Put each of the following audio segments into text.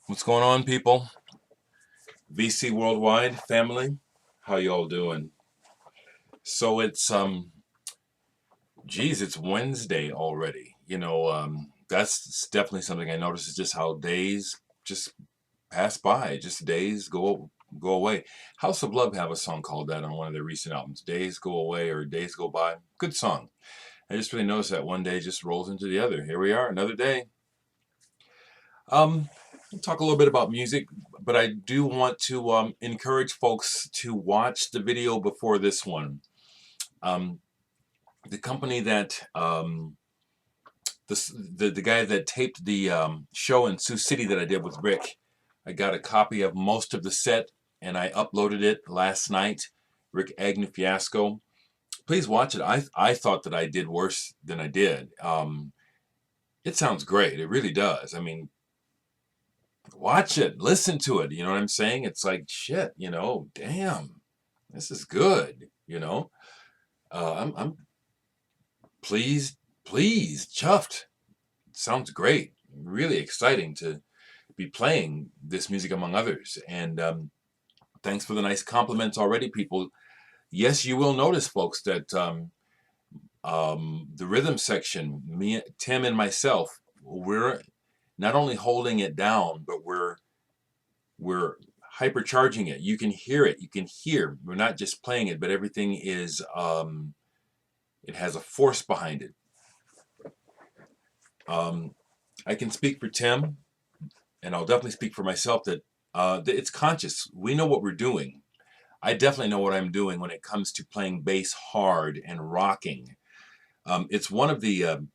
What's going on, people? VC Worldwide family, how y'all doing? So geez, it's Wednesday already. That's definitely something I noticed is just how days just pass by. Just days go away. House of Love have a song called that on one of their recent albums. Days go away or days go by. Good song. I just really noticed that one day just rolls into the other. Here we are, another day. We'll talk a little bit about music, but I do want to encourage folks to watch the video before this one. Um, the company that the guy that taped the show in Sioux City that I did with Rick, I got a copy of most of the set and I uploaded it last night. Rick Agnew Fiasco. Please watch it. I thought that I did worse than I did. It sounds great. It really does. I mean, watch it, listen to it. You know what I'm saying? It's like shit. Damn, this is good. I'm pleased, chuffed. Sounds great. Really exciting to be playing this music among others. And thanks for the nice compliments already, people. Yes, you will notice, folks, that the rhythm section, me, Tim, and myself, we're not only holding it down, but we're hypercharging it. You can hear it. You can hear. We're not just playing it, but everything is. It has a force behind it. I can speak for Tim, and I'll definitely speak for myself that it's conscious. We know what we're doing. I definitely know what I'm doing when it comes to playing bass hard and rocking. It's one of the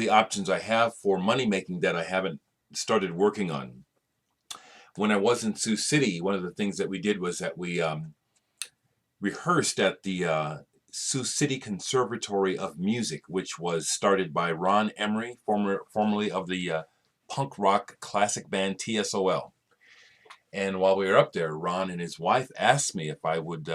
options I have for money making that I haven't started working on. When I was in Sioux City, one of the things that we did was that we rehearsed at the Sioux City Conservatory of Music, which was started by Ron Emery, formerly of the punk rock classic band TSOL. And while we were up there, Ron and his wife asked me if I would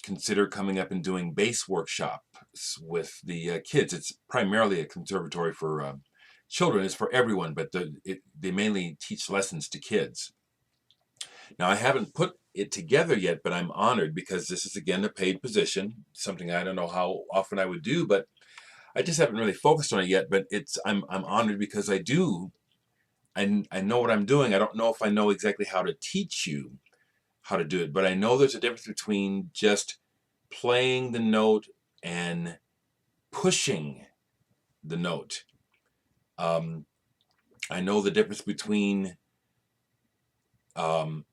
consider coming up and doing bass workshops with the kids. It's primarily a conservatory for children. It's for everyone, but they mainly teach lessons to kids. Now, I haven't put it together yet, but I'm honored because this is, again, a paid position, something I don't know how often I would do, but I just haven't really focused on it yet. But I'm honored because I know what I'm doing. I don't know if I know exactly how to teach you how to do it, but I know there's a difference between just playing the note and pushing the note. I know the difference between pushing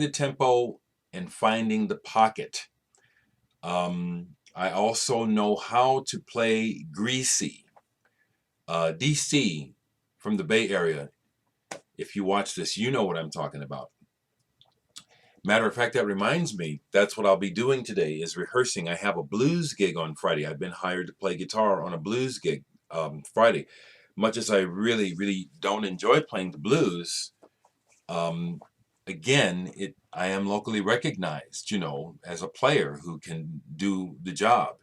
the tempo and finding the pocket. I also know how to play greasy. DC from the Bay Area. If you watch this, you know what I'm talking about. Matter of fact, that reminds me, that's what I'll be doing today is rehearsing. I have a blues gig on Friday. I've been hired to play guitar on a blues gig Friday. Much as I really, really don't enjoy playing the blues, again, I am locally recognized, as a player who can do the job.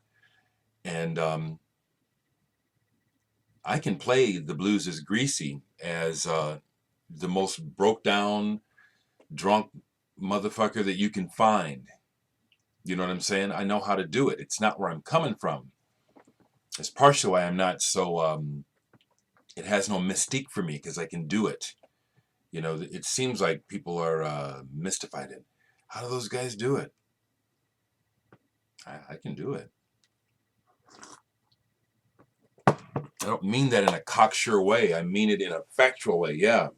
And I can play the blues as greasy as the most broke down, drunk motherfucker that you can find. You know what I'm saying? I know how to do it. It's not where I'm coming from. It's partially why I'm not so, it has no mystique for me because I can do it. It seems like people are mystified. How do those guys do it? I can do it. I don't mean that in a cocksure way. I mean it in a factual way. Yeah.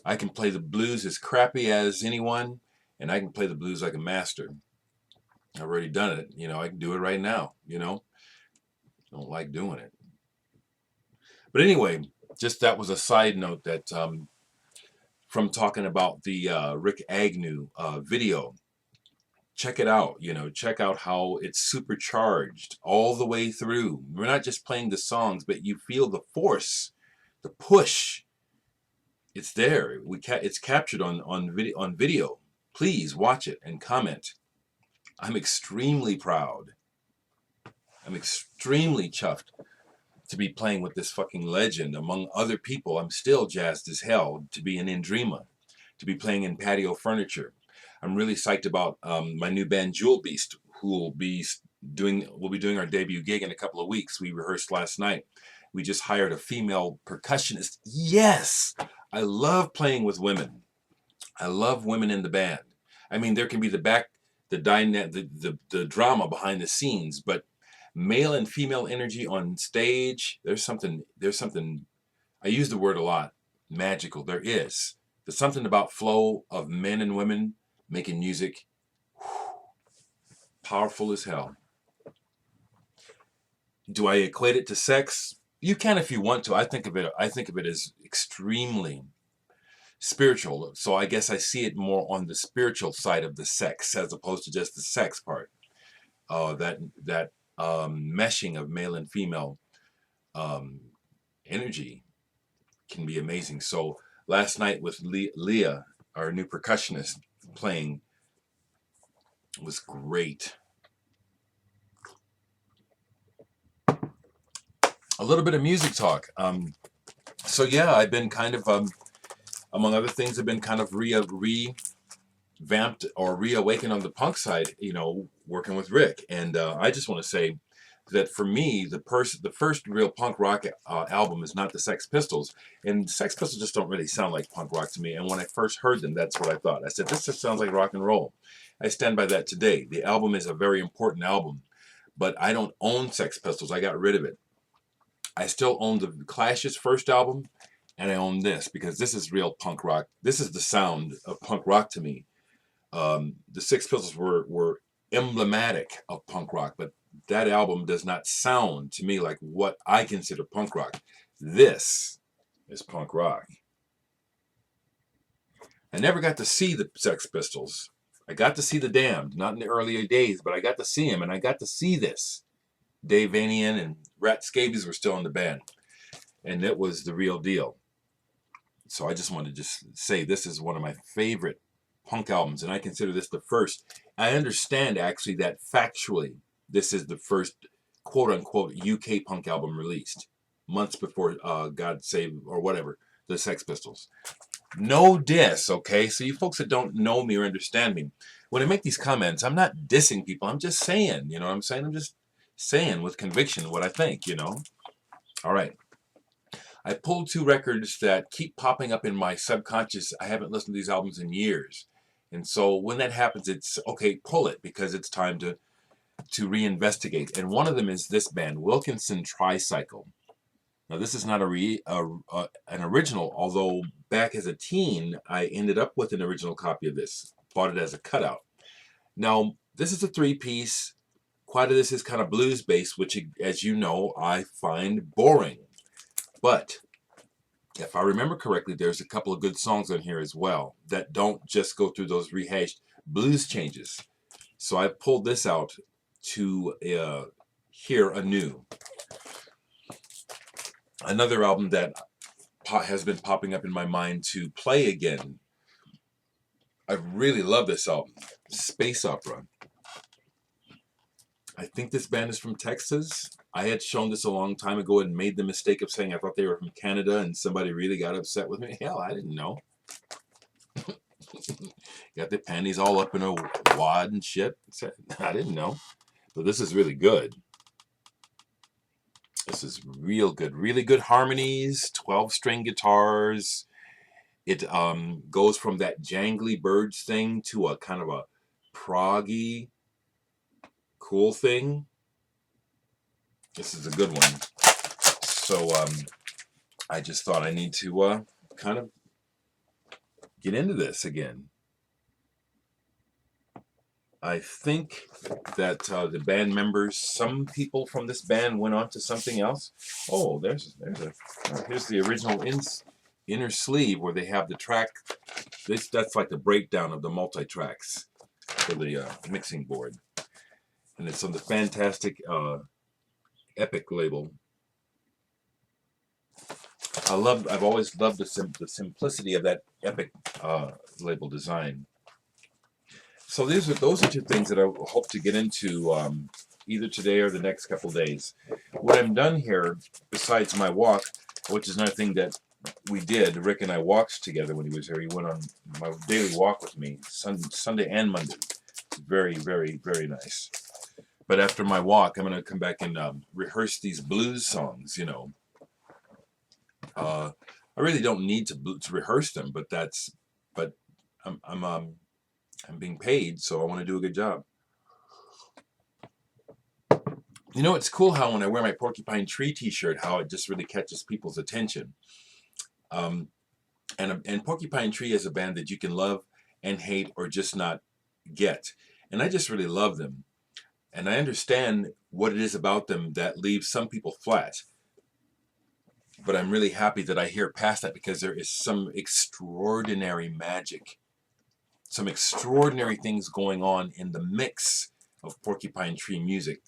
I can play the blues as crappy as anyone, and I can play the blues like a master. I've already done it. I can do it right now. Don't like doing it. But anyway, just that was a side note that from talking about the Rick Agnew video. Check it out. Check out how it's supercharged all the way through. We're not just playing the songs, but you feel the force, the push. It's there. It's captured on video. Please watch it and comment. I'm extremely proud. I'm extremely chuffed to be playing with this fucking legend. Among other people, I'm still jazzed as hell to be in Indrima, to be playing in Patio Furniture. I'm really psyched about my new band Jewel Beast, who will be doing our debut gig in a couple of weeks. We rehearsed last night. We just hired a female percussionist. Yes, I love playing with women. I love women in the band. I mean, there can be the drama behind the scenes, but male and female energy on stage, there's something, I use the word a lot, magical. There's something about flow of men and women making music, powerful as hell. Do I equate it to sex? You can if you want to. I think of it as extremely spiritual. So I guess I see it more on the spiritual side of the sex as opposed to just the sex part. That meshing of male and female energy can be amazing. So last night with Leah, our new percussionist, playing was great. A little bit of music talk. So yeah, I've been kind of, among other things, I've been kind of revamped or reawakened on the punk side, working with Rick. And I just want to say that for me, the first real punk rock album is not the Sex Pistols. And Sex Pistols just don't really sound like punk rock to me. And when I first heard them, that's what I thought. I said, this just sounds like rock and roll. I stand by that today. The album is a very important album, but I don't own Sex Pistols. I got rid of it. I still own the Clash's first album, and I own this because this is real punk rock. This is the sound of punk rock to me. The Sex Pistols were emblematic of punk rock, but that album does not sound to me like what I consider punk rock. This is punk rock. I never got to see the Sex Pistols. I got to see the Damned, not in the earlier days, but I got to see them, and I got to see this. Dave Vanian and Rat Scabies were still in the band, and it was the real deal. So I just wanted to just say this is one of my favorite punk albums, and I consider this the first. I understand actually that factually this is the first quote-unquote UK punk album released months before God Save or whatever, the Sex Pistols. No diss, okay? So you folks that don't know me or understand me, when I make these comments, I'm not dissing people. I'm just saying, you know what I'm saying? I'm just saying with conviction what I think, All right. I pulled two records that keep popping up in my subconscious. I haven't listened to these albums in years. And so when that happens, it's, okay, pull it, because it's time to reinvestigate. And one of them is this band, Wilkinson Tricycle. Now, this is not an original, although back as a teen, I ended up with an original copy of this. Bought it as a cutout. Now, this is a three-piece. Quite of this is kind of blues-based, which, as you know, I find boring. But if I remember correctly, there's a couple of good songs on here as well that don't just go through those rehashed blues changes. So I pulled this out to hear anew. Another album that has been popping up in my mind to play again. I really love this album, Space Opera. I think this band is from Texas. I had shown this a long time ago and made the mistake of saying I thought they were from Canada, and somebody really got upset with me. Hell, I didn't know. Got their panties all up in a wad and shit. I didn't know. But this is really good. This is real good. Really good harmonies, 12-string guitars. It goes from that jangly birds thing to a kind of a proggy, cool thing. This is a good one. So I just thought I need to kind of get into this again. I think that the band members, some people from this band went on to something else. Oh, here's the original inner sleeve where they have the track. That's like the breakdown of the multi-tracks for the mixing board. And it's on the fantastic Epic label. I've always loved the simplicity of that Epic label design. So those are two things that I hope to get into either today or the next couple days. when I'm done here, besides my walk, which is another thing that we did, Rick and I walked together when he was here. He went on my daily walk with me, Sunday and Monday. Very, very, very nice. But after my walk, I'm going to come back and rehearse these blues songs, you know. I really don't need to rehearse them, but I'm being paid, so I want to do a good job. You know, it's cool how when I wear my Porcupine Tree t-shirt, how it just really catches people's attention. And Porcupine Tree is a band that you can love and hate or just not get. And I just really love them. And I understand what it is about them that leaves some people flat. But I'm really happy that I hear past that, because there is some extraordinary magic, some extraordinary things going on in the mix of Porcupine Tree music.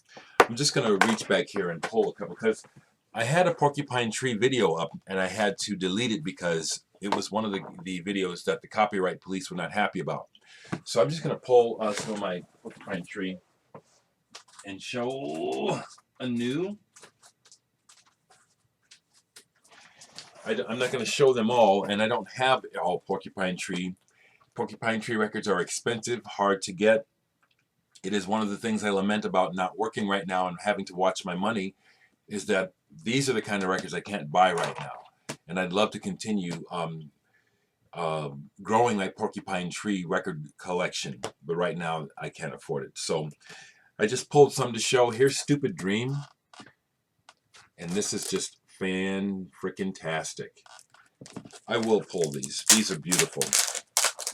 I'm just going to reach back here and pull a couple, because I had a Porcupine Tree video up and I had to delete it because it was one of the videos that the copyright police were not happy about. So I'm just going to pull some of my Porcupine Tree and show anew. I'm not going to show them all, and I don't have all Porcupine Tree. Porcupine Tree records are expensive, hard to get. It is one of the things I lament about not working right now and having to watch my money, is that these are the kind of records I can't buy right now. And I'd love to continue growing my Porcupine Tree record collection, but right now I can't afford it. So I just pulled some to show. Here's Stupid Dream, and this is just fan-frickin-tastic. I will pull these. These are beautiful.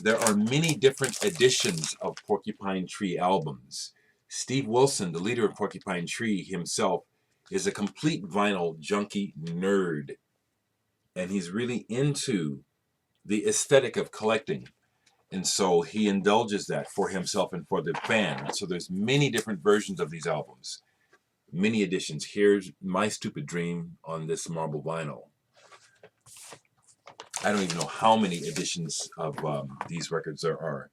There are many different editions of Porcupine Tree albums. Steve Wilson, the leader of Porcupine Tree himself, is a complete vinyl junkie nerd. And he's really into the aesthetic of collecting. And so he indulges that for himself and for the fan. So there's many different versions of these albums. Many editions. Here's My Stupid Dream on this marble vinyl. I don't even know how many editions of these records there are.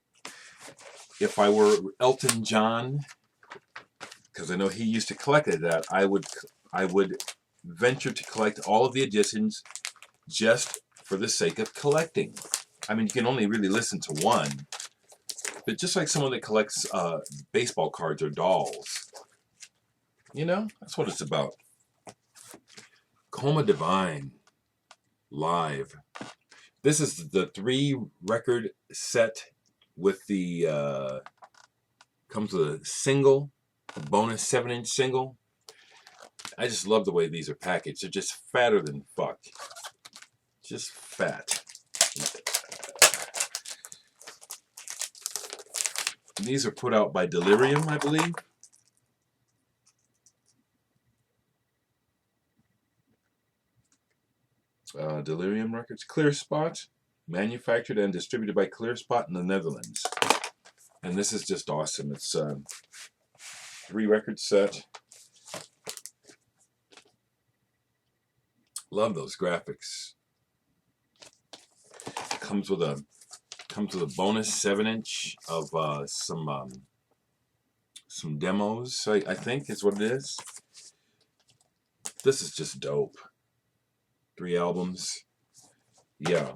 If I were Elton John, because I know he used to collect that, I would venture to collect all of the editions just for the sake of collecting. I mean, you can only really listen to one, but just like someone that collects baseball cards or dolls, you know, that's what it's about. Coma Divine live. This is the 3-record set with the comes with a single, a bonus 7-inch single. I just love the way these are packaged. They're just fatter than fuck. Just fat. These are put out by Delirium, I believe. Delirium Records. Clear Spot, manufactured and distributed by Clear Spot in the Netherlands. And this is just awesome. It's a 3-record set. Love those graphics. Comes with a bonus 7-inch of some demos. I think is what it is. This is just dope. 3 albums. Yeah.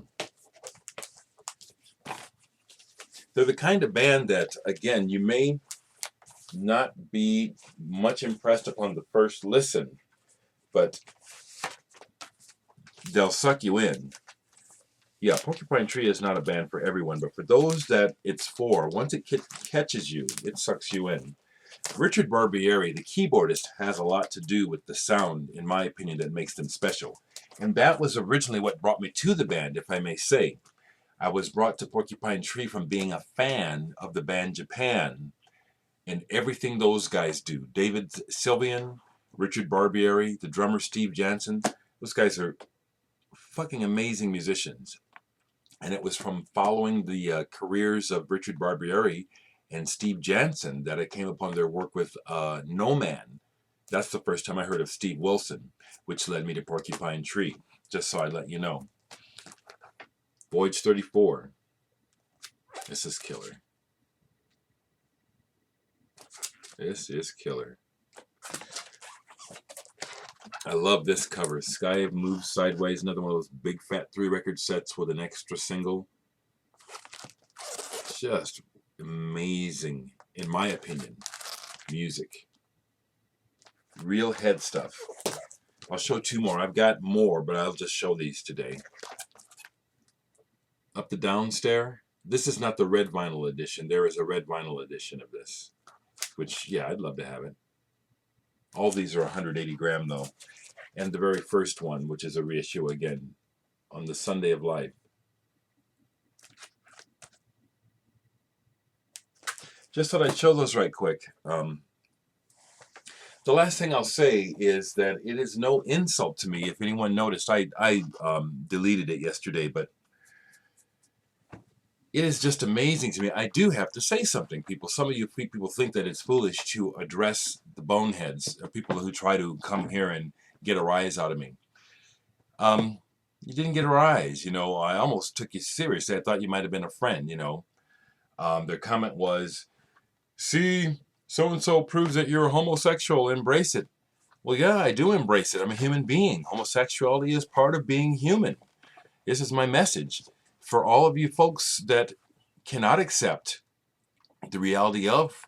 They're the kind of band that, again, you may not be much impressed upon the first listen, but they'll suck you in. Yeah, Porcupine Tree is not a band for everyone, but for those that it's for, once it catches you, it sucks you in. Richard Barbieri, the keyboardist, has a lot to do with the sound, in my opinion, that makes them special. And that was originally what brought me to the band, if I may say. I was brought to Porcupine Tree from being a fan of the band Japan and everything those guys do. David Sylvian, Richard Barbieri, the drummer Steve Jansen. Those guys are fucking amazing musicians. And it was from following the careers of Richard Barbieri and Steve Jansen that I came upon their work with No Man. That's the first time I heard of Steve Wilson, which led me to Porcupine Tree, just so I let you know. Voyage 34. This is killer. This is killer. I love this cover. Sky Moves Sideways, another one of those big fat 3-record sets with an extra single. Just amazing, in my opinion, music. Real head stuff. I'll show 2 more. I've got more, but I'll just show these today. Up the Down Stair. This is not the red vinyl edition. There is a red vinyl edition of this, which, yeah, I'd love to have it. All these are 180 gram, though. And the very first one, which is a reissue again, On the Sunday of Life. Just thought I'd show those right quick. The last thing I'll say is that it is no insult to me. If anyone noticed, I deleted it yesterday, but it is just amazing to me. I do have to say something, people. Some of you people think that it's foolish to address the boneheads, or people who try to come here and get a rise out of me. You didn't get a rise, you know. I almost took you seriously. I thought you might have been a friend, you know. Their comment was, see, so-and-so proves that you're homosexual, embrace it. Well, yeah, I do embrace it. I'm a human being. Homosexuality is part of being human. This is my message. For all of you folks that cannot accept the reality of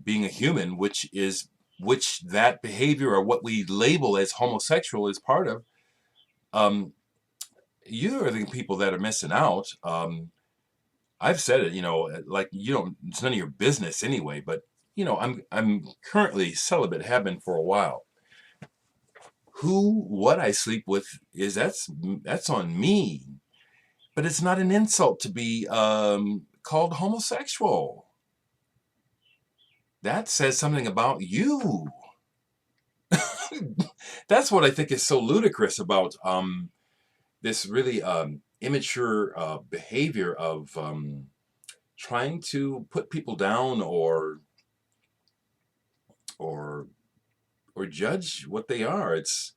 being a human, which that behavior, or what we label as homosexual, is part of, you are the people that are missing out. I've said it, you know, like, you don't, it's none of your business anyway, but, you know, I'm currently celibate, have been for a while. What I sleep with is, that's on me. But it's not an insult to be called homosexual. That says something about you. That's what I think is so ludicrous about this really immature behavior of trying to put people down or judge what they are. It's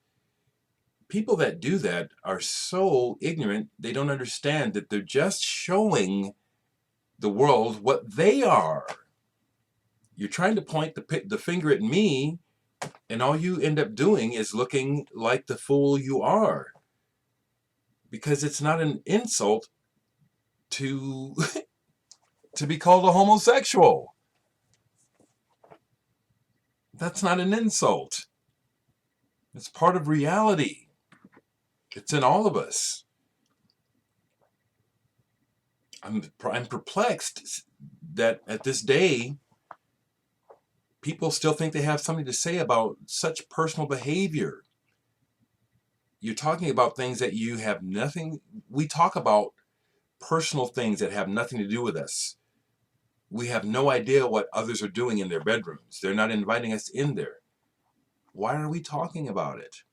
people that do that are so ignorant, they don't understand that they're just showing the world what they are. You're trying to point the finger at me, and all you end up doing is looking like the fool you are. Because it's not an insult to to be called a homosexual. That's not an insult. It's part of reality. It's in all of us. I'm perplexed that at this day, people still think they have something to say about such personal behavior. You're talking about things that you have nothing. We talk about personal things that have nothing to do with us. We have no idea what others are doing in their bedrooms. They're not inviting us in there. Why are we talking about it?